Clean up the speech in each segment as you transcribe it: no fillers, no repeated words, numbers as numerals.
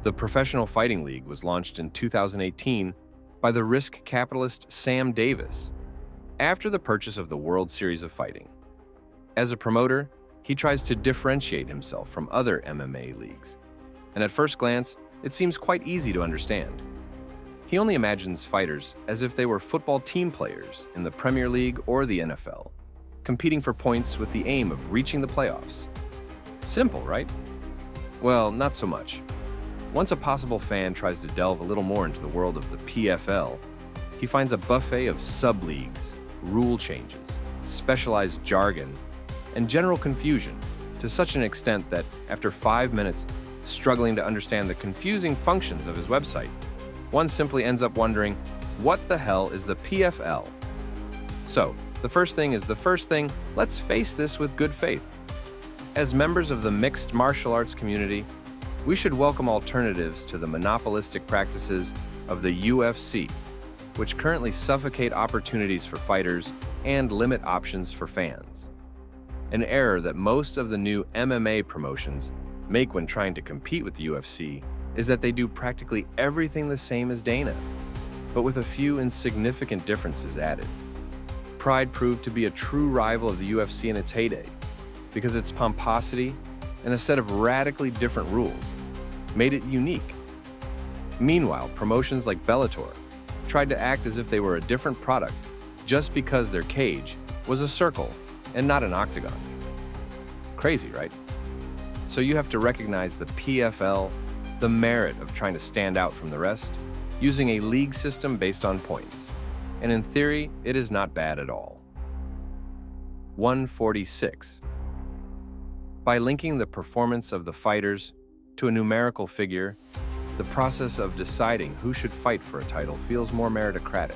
The Professional Fighting League was launched in 2018 by the risk capitalist Sam Davis after the purchase of the World Series of Fighting. As a promoter, he tries to differentiate himself from other MMA leagues, and at first glance, it seems quite easy to understand. He only imagines fighters as if they were football team players in the Premier League or the NFL, competing for points with the aim of reaching the playoffs. Simple, right? Well, not so much. Once a possible fan tries to delve a little more into the world of the PFL, he finds a buffet of sub-leagues, rule changes, specialized jargon, and general confusion to such an extent that after 5 minutes struggling to understand the confusing functions of his website, one simply ends up wondering, what the hell is the PFL? So, the first thing is the first thing, let's face this with good faith. As members of the mixed martial arts community, we should welcome alternatives to the monopolistic practices of the UFC, which currently suffocate opportunities for fighters and limit options for fans. An error that most of the new MMA promotions make when trying to compete with the UFC is that they do practically everything the same as Dana, but with a few insignificant differences added. Pride proved to be a true rival of the UFC in its heyday, because its pomposity and a set of radically different rules made it unique. Meanwhile, promotions like Bellator tried to act as if they were a different product just because their cage was a circle and not an octagon. Crazy, right? So you have to recognize the PFL, the merit of trying to stand out from the rest, using a league system based on points. And in theory, it is not bad at all. 146. By linking the performance of the fighters to a numerical figure, the process of deciding who should fight for a title feels more meritocratic.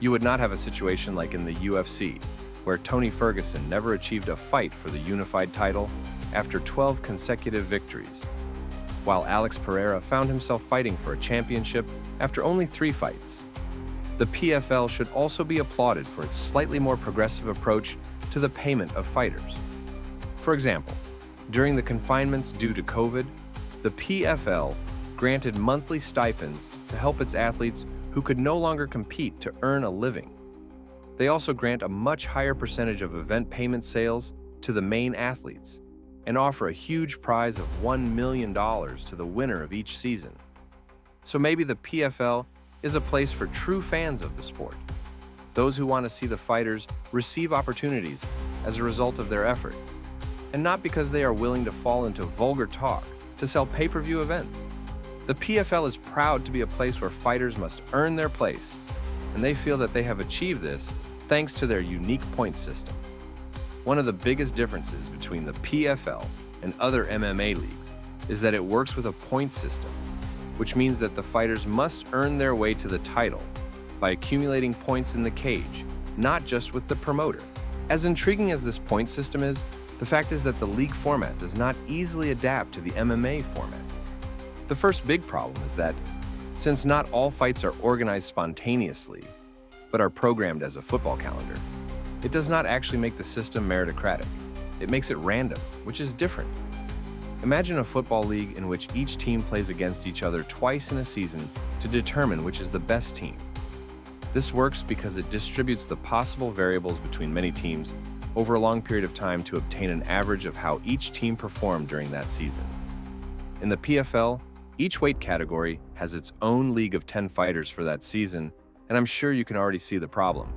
You would not have a situation like in the UFC, where Tony Ferguson never achieved a fight for the unified title after 12 consecutive victories, while Alex Pereira found himself fighting for a championship after only 3 fights. The PFL should also be applauded for its slightly more progressive approach to the payment of fighters. For example, during the confinements due to COVID, the PFL granted monthly stipends to help its athletes who could no longer compete to earn a living. They also grant a much higher percentage of event payment sales to the main athletes and offer a huge prize of $1 million to the winner of each season. So maybe the PFL is a place for true fans of the sport, those who want to see the fighters receive opportunities as a result of their effort, and not because they are willing to fall into vulgar talk to sell pay-per-view events. The PFL is proud to be a place where fighters must earn their place, and they feel that they have achieved this thanks to their unique point system. One of the biggest differences between the PFL and other MMA leagues is that it works with a point system, which means that the fighters must earn their way to the title by accumulating points in the cage, not just with the promoter. As intriguing as this point system is, the fact is that the league format does not easily adapt to the MMA format. The first big problem is that, since not all fights are organized spontaneously, but are programmed as a football calendar, it does not actually make the system meritocratic. It makes it random, which is different. Imagine a football league in which each team plays against each other twice in a season to determine which is the best team. This works because it distributes the possible variables between many teams over a long period of time to obtain an average of how each team performed during that season. In the PFL, each weight category has its own league of 10 fighters for that season, and I'm sure you can already see the problem.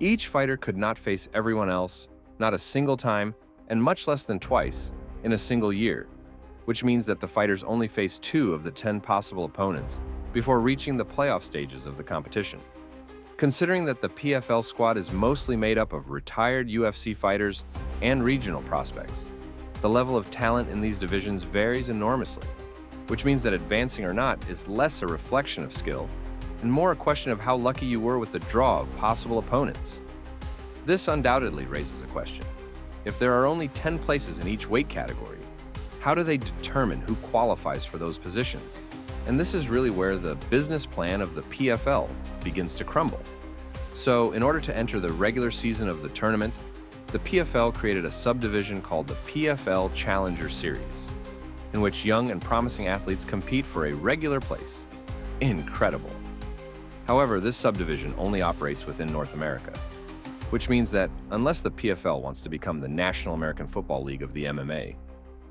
Each fighter could not face everyone else, not a single time, and much less than twice, in a single year, which means that the fighters only face 2 of the 10 possible opponents before reaching the playoff stages of the competition. Considering that the PFL squad is mostly made up of retired UFC fighters and regional prospects, the level of talent in these divisions varies enormously, which means that advancing or not is less a reflection of skill and more a question of how lucky you were with the draw of possible opponents. This undoubtedly raises a question. If there are only 10 places in each weight category, how do they determine who qualifies for those positions? And this is really where the business plan of the PFL begins to crumble. So, in order to enter the regular season of the tournament, the PFL created a subdivision called the PFL Challenger Series. in which young and promising athletes compete for a regular place. Incredible. However, this subdivision only operates within North America, which means that unless the PFL wants to become the National American Football League of the MMA,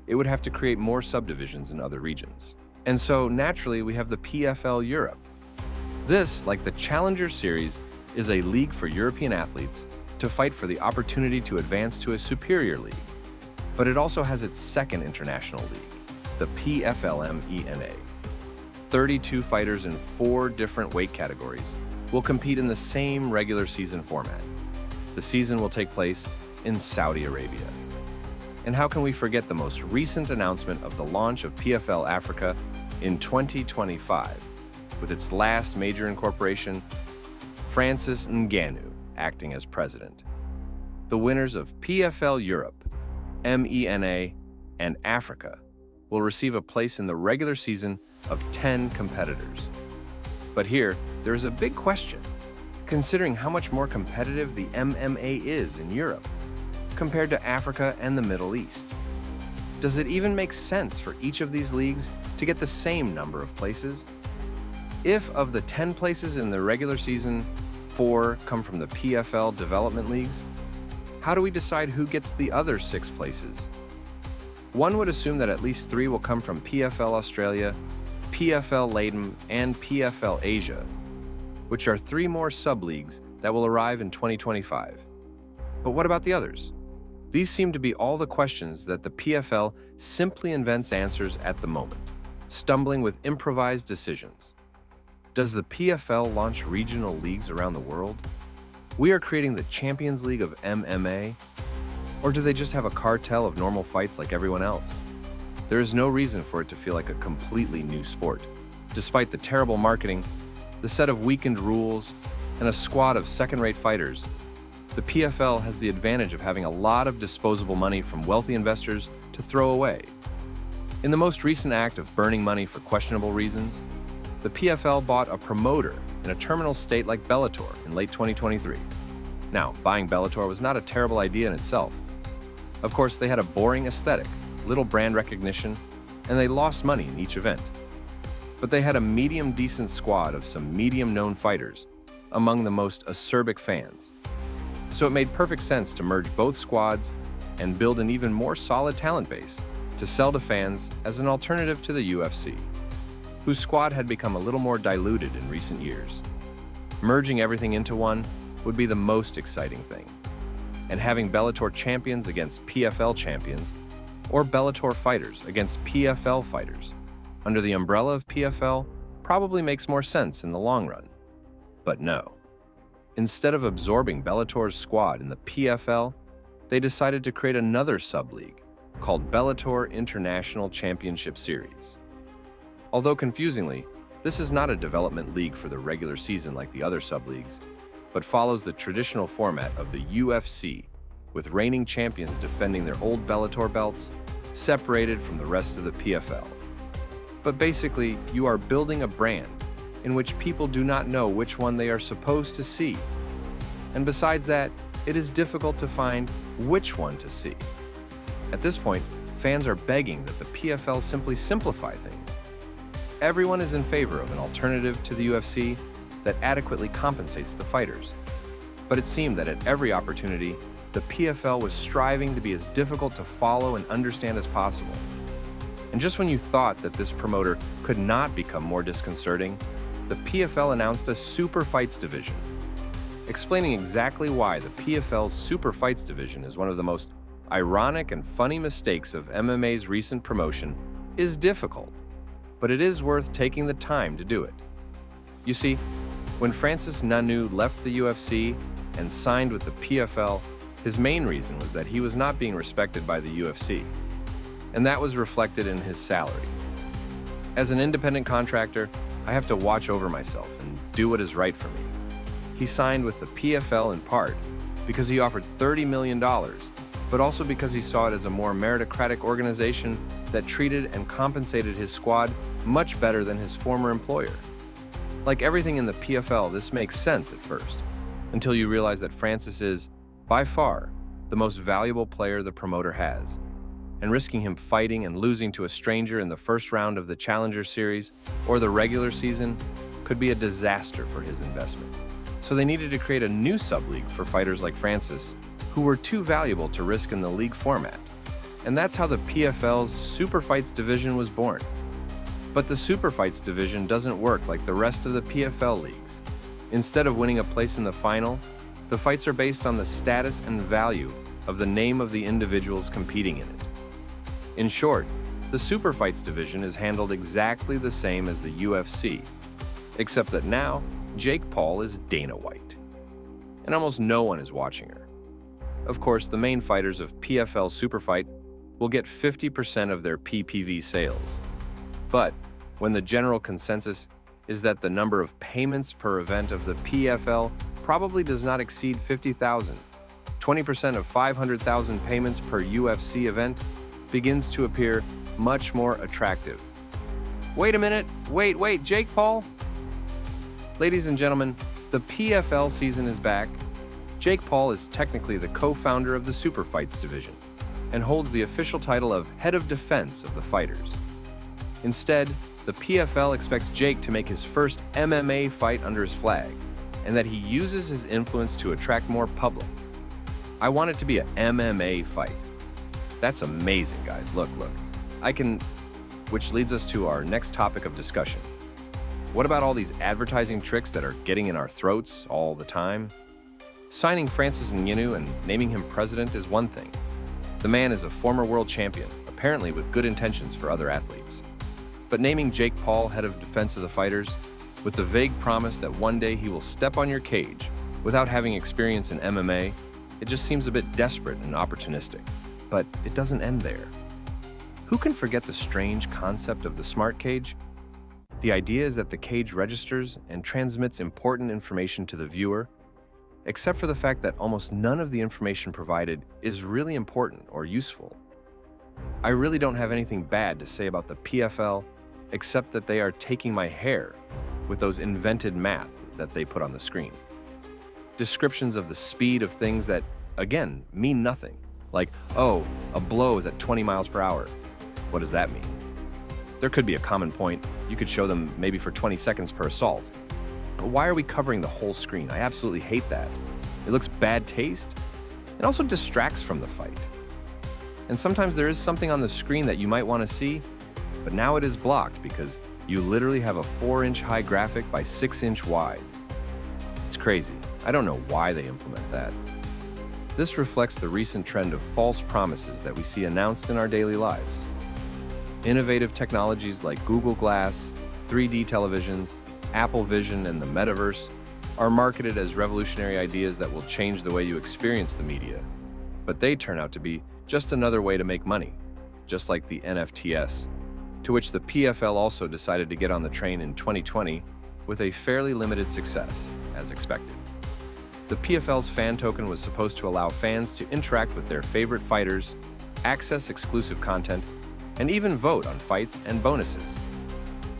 it would have to create more subdivisions in other regions. And so, naturally, we have the PFL Europe. This, like the Challenger Series, is a league for European athletes to fight for the opportunity to advance to a superior league. But it also has its second international league, the PFL-MENA. 32 fighters in 4 different weight categories will compete in the same regular season format. The season will take place in Saudi Arabia. And how can we forget the most recent announcement of the launch of PFL Africa in 2025, with its last major incorporation, Francis Ngannou acting as president. The winners of PFL Europe, MENA, and Africa will receive a place in the regular season of 10 competitors. But here, there is a big question, considering how much more competitive the MMA is in Europe compared to Africa and the Middle East. Does it even make sense for each of these leagues to get the same number of places? If of the 10 places in the regular season, 4 come from the PFL development leagues, how do we decide who gets the other 6 places? One would assume that at least 3 will come from PFL Australia, PFL LATAM, and PFL Asia, which are 3 more sub-leagues that will arrive in 2025. But what about the others? These seem to be all the questions that the PFL simply invents answers at the moment, stumbling with improvised decisions. Does the PFL launch regional leagues around the world? We are creating the Champions League of MMA? Or do they just have a cartel of normal fights like everyone else? There is no reason for it to feel like a completely new sport. Despite the terrible marketing, the set of weakened rules, and a squad of second-rate fighters, the PFL has the advantage of having a lot of disposable money from wealthy investors to throw away. In the most recent act of burning money for questionable reasons, the PFL bought a promoter in a terminal state like Bellator in late 2023. Now, buying Bellator was not a terrible idea in itself. Of course, they had a boring aesthetic, little brand recognition, and they lost money in each event. But they had a medium-decent squad of some medium-known fighters among the most acerbic fans. So it made perfect sense to merge both squads and build an even more solid talent base to sell to fans as an alternative to the UFC, whose squad had become a little more diluted in recent years. Merging everything into one would be the most exciting thing. And having Bellator champions against PFL champions, or Bellator fighters against PFL fighters, under the umbrella of PFL probably makes more sense in the long run. But no. Instead of absorbing Bellator's squad in the PFL, they decided to create another sub-league called Bellator International Championship Series. Although confusingly, this is not a development league for the regular season like the other sub-leagues, but follows the traditional format of the UFC, with reigning champions defending their old Bellator belts, separated from the rest of the PFL. But basically, you are building a brand in which people do not know which one they are supposed to see. And besides that, it is difficult to find which one to see. At this point, fans are begging that the PFL simply simplify things. Everyone is in favor of an alternative to the UFC that adequately compensates the fighters. But it seemed that at every opportunity, the PFL was striving to be as difficult to follow and understand as possible. And just when you thought that this promoter could not become more disconcerting, the PFL announced a Super Fights division. Explaining exactly why the PFL's Super Fights division is one of the most ironic and funny mistakes of MMA's recent promotion is difficult, but it is worth taking the time to do it. You see, when Francis Ngannou left the UFC and signed with the PFL, his main reason was that he was not being respected by the UFC, and that was reflected in his salary. As an independent contractor, I have to watch over myself and do what is right for me. He signed with the PFL in part because he offered $30 million, but also because he saw it as a more meritocratic organization that treated and compensated his squad much better than his former employer. Like everything in the PFL, this makes sense at first, until you realize that Francis is, by far, the most valuable player the promoter has, and risking him fighting and losing to a stranger in the first round of the Challenger Series or the regular season could be a disaster for his investment. So they needed to create a new sub-league for fighters like Francis, who were too valuable to risk in the league format. And that's how the PFL's Super Fights division was born. But the Super Fights division doesn't work like the rest of the PFL leagues. Instead of winning a place in the final, the fights are based on the status and value of the name of the individuals competing in it. In short, the Super Fights division is handled exactly the same as the UFC, except that now Jake Paul is Dana White, and almost no one is watching her. Of course, the main fighters of PFL Super Fight will get 50% of their PPV sales. But when the general consensus is that the number of payments per event of the PFL probably does not exceed 50,000, 20% of 500,000 payments per UFC event begins to appear much more attractive. Wait a minute, wait, Jake Paul? Ladies and gentlemen, the PFL season is back. Jake Paul is technically the co-founder of the Super Fights division and holds the official title of Head of Defense of the fighters. Instead, the PFL expects Jake to make his first MMA fight under his flag, and that he uses his influence to attract more public. I want it to be an MMA fight. That's amazing, guys. Look. Which leads us to our next topic of discussion. What about all these advertising tricks that are getting in our throats all the time? Signing Francis Ngannou and naming him president is one thing. The man is a former world champion, apparently with good intentions for other athletes. But naming Jake Paul head of defense of the fighters, with the vague promise that one day he will step on your cage without having experience in MMA, it just seems a bit desperate and opportunistic. But it doesn't end there. Who can forget the strange concept of the SmartCage? The idea is that the cage registers and transmits important information to the viewer, except for the fact that almost none of the information provided is really important or useful. I really don't have anything bad to say about the PFL, except that they are taking my hair with those invented math that they put on the screen. Descriptions of the speed of things that, again, mean nothing. Like, oh, a blow is at 20 miles per hour. What does that mean? There could be a common point. You could show them maybe for 20 seconds per assault. But why are we covering the whole screen? I absolutely hate that. It looks bad taste. It also distracts from the fight. And sometimes there is something on the screen that you might want to see, but now it is blocked because you literally have a 4-inch high graphic by 6-inch wide. It's crazy. I don't know why they implement that. This reflects the recent trend of false promises that we see announced in our daily lives. Innovative technologies like Google Glass, 3D televisions, Apple Vision, and the metaverse are marketed as revolutionary ideas that will change the way you experience the media. But they turn out to be just another way to make money, just like the NFTs, to which the PFL also decided to get on the train in 2020 with a fairly limited success, as expected. The PFL's fan token was supposed to allow fans to interact with their favorite fighters, access exclusive content, and even vote on fights and bonuses.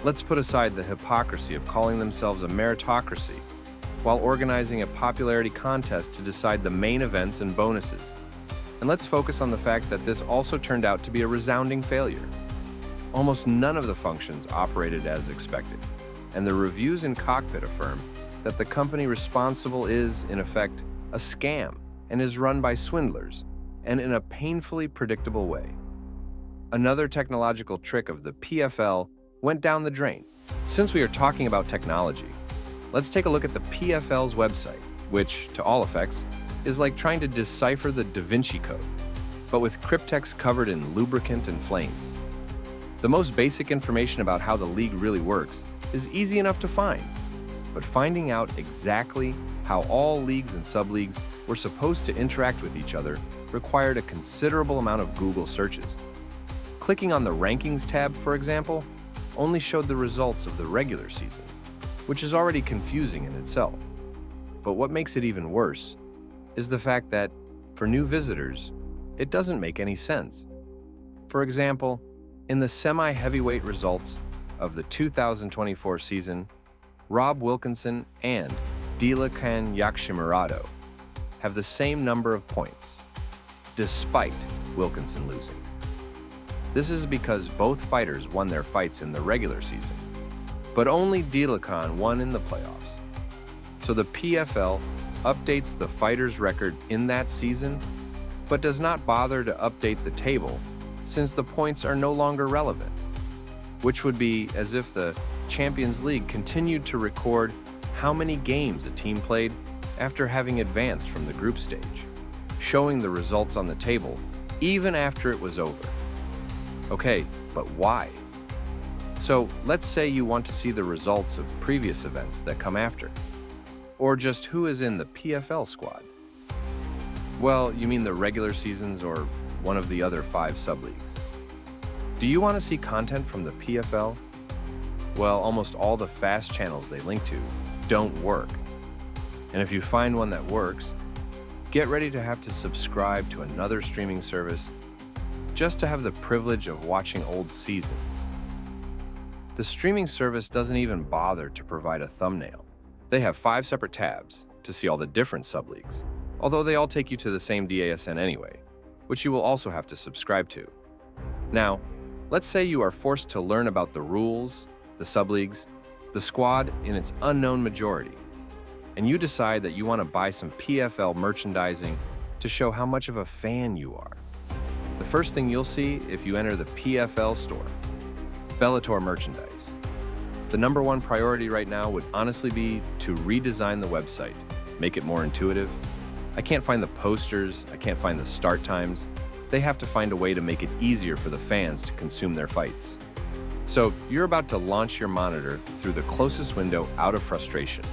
Let's put aside the hypocrisy of calling themselves a meritocracy while organizing a popularity contest to decide the main events and bonuses. And let's focus on the fact that this also turned out to be a resounding failure. Almost none of the functions operated as expected, and the reviews in Cockpit affirm that the company responsible is, in effect, a scam and is run by swindlers, and in a painfully predictable way. Another technological trick of the PFL went down the drain. Since we are talking about technology, let's take a look at the PFL's website, which, to all effects, is like trying to decipher the Da Vinci Code, but with cryptex covered in lubricant and flames. The most basic information about how the league really works is easy enough to find, but finding out exactly how all leagues and sub-leagues were supposed to interact with each other required a considerable amount of Google searches. Clicking on the Rankings tab, for example, only showed the results of the regular season, which is already confusing in itself. But what makes it even worse is the fact that, for new visitors, it doesn't make any sense. For example, in the semi-heavyweight results of the 2024 season, Rob Wilkinson and Dilakhan Yakshimurado have the same number of points, despite Wilkinson losing. This is because both fighters won their fights in the regular season, but only Dilakhan won in the playoffs. So the PFL updates the fighter's record in that season, but does not bother to update the table since the points are no longer relevant, which would be as if the Champions League continued to record how many games a team played after having advanced from the group stage, showing the results on the table even after it was over. Okay, but why? So let's say you want to see the results of previous events that come after, or just who is in the PFL squad. Well, you mean the regular seasons or one of the other 5 sub-leagues. Do you want to see content from the PFL? Well, almost all the fast channels they link to don't work. And if you find one that works, get ready to have to subscribe to another streaming service just to have the privilege of watching old seasons. The streaming service doesn't even bother to provide a thumbnail. They have 5 separate tabs to see all the different sub-leagues, although they all take you to the same DASN anyway, which you will also have to subscribe to. Now, let's say you are forced to learn about the rules, the sub-leagues, the squad in its unknown majority, and you decide that you want to buy some PFL merchandising to show how much of a fan you are. The first thing you'll see if you enter the PFL store: Bellator merchandise. The #1 priority right now would honestly be to redesign the website, make it more intuitive. I can't find the posters, I can't find the start times. They have to find a way to make it easier for the fans to consume their fights. So you're about to launch your monitor through the closest window out of frustration,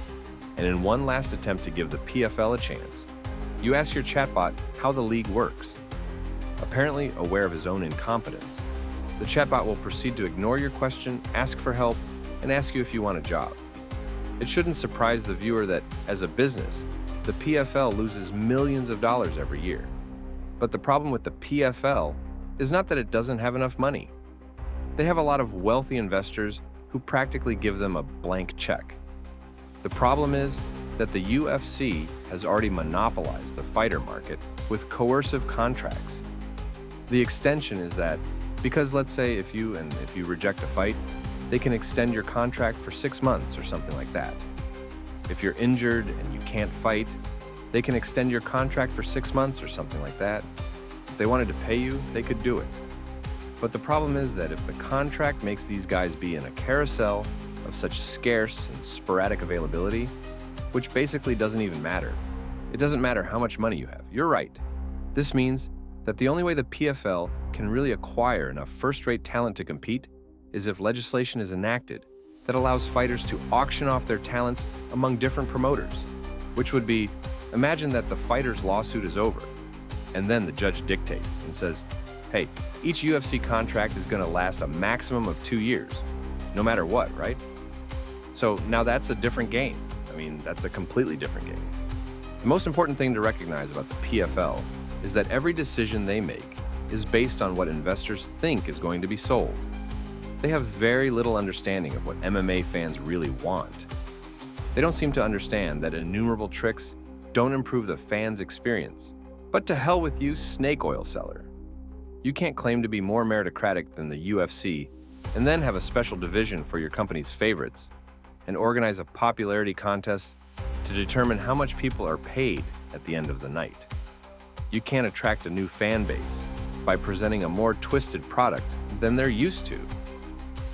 and in one last attempt to give the PFL a chance, you ask your chatbot how the league works. Apparently aware of his own incompetence, the chatbot will proceed to ignore your question, ask for help, and ask you if you want a job. It shouldn't surprise the viewer that, as a business, the PFL loses millions of dollars every year. But the problem with the PFL is not that it doesn't have enough money. They have a lot of wealthy investors who practically give them a blank check. The problem is that the UFC has already monopolized the fighter market with coercive contracts. The extension is that because, let's say, if you reject a fight, they can extend your contract for 6 months or something like that. If you're injured and you can't fight, they can extend your contract for 6 months or something like that. If they wanted to pay you, they could do it. But the problem is that if the contract makes these guys be in a carousel of such scarce and sporadic availability, which basically doesn't even matter. It doesn't matter how much money you have. You're right. This means that the only way the PFL can really acquire enough first-rate talent to compete is if legislation is enacted that allows fighters to auction off their talents among different promoters, which would be, imagine that the fighter's lawsuit is over, and then the judge dictates and says, hey, each UFC contract is going to last a maximum of 2 years, no matter what, right? So now that's a different game. I mean, that's a completely different game. The most important thing to recognize about the PFL is that every decision they make is based on what investors think is going to be sold. They have very little understanding of what MMA fans really want. They don't seem to understand that innumerable tricks don't improve the fans' experience. But to hell with you, snake oil seller. You can't claim to be more meritocratic than the UFC and then have a special division for your company's favorites and organize a popularity contest to determine how much people are paid at the end of the night. You can't attract a new fan base by presenting a more twisted product than they're used to.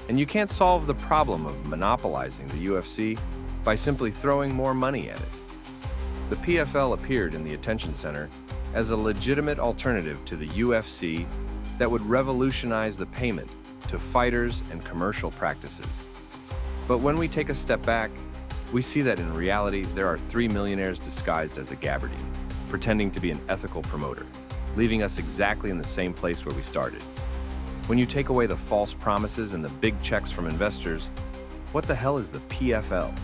And you can't solve the problem of monopolizing the UFC by simply throwing more money at it. The PFL appeared in the attention center as a legitimate alternative to the UFC that would revolutionize the payment to fighters and commercial practices. But when we take a step back, we see that in reality there are 3 millionaires disguised as a gabardine, pretending to be an ethical promoter, leaving us exactly in the same place where we started. When you take away the false promises and the big checks from investors, what the hell is the PFL?